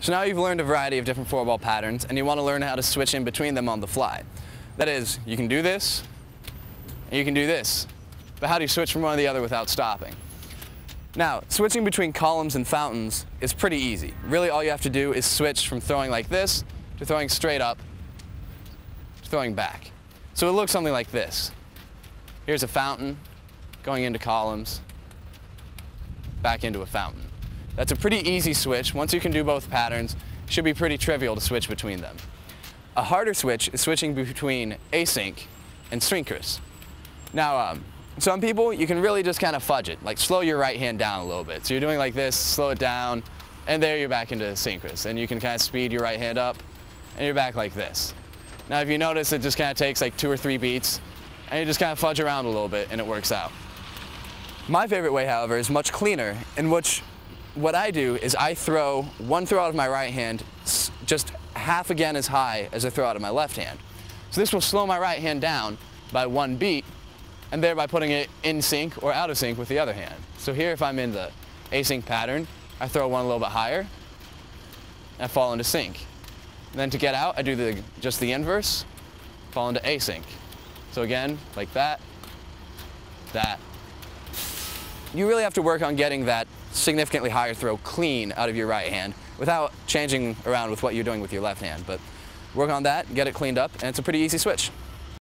So now you've learned a variety of different four ball patterns and you want to learn how to switch in between them on the fly. That is, you can do this and you can do this, but how do you switch from one to the other without stopping? Now, switching between columns and fountains is pretty easy. Really all you have to do is switch from throwing like this to throwing straight up to throwing back. So it looks something like this. Here's a fountain going into columns, back into a fountain. That's a pretty easy switch. Once you can do both patterns, it should be pretty trivial to switch between them. A harder switch is switching between async and synchronous. Now, some people, you can really just kind of fudge it, like slow your right hand down a little bit. So you're doing like this, slow it down, and there you're back into synchronous. And you can kind of speed your right hand up, and you're back like this. Now if you notice, it just kind of takes like 2 or 3 beats, and you just kind of fudge around a little bit, and it works out. My favorite way, however, is much cleaner, in which what I do is I throw one throw out of my right hand just half again as high as I throw out of my left hand. So this will slow my right hand down by 1 beat, and thereby putting it in sync or out of sync with the other hand. So here, if I'm in the async pattern, I throw one a little bit higher, and I fall into sync. And then to get out, I do just the inverse, fall into async. So again, like that, that. You really have to work on getting that significantly higher throw clean out of your right hand without changing around with what you're doing with your left hand. But work on that, get it cleaned up, and it's a pretty easy switch.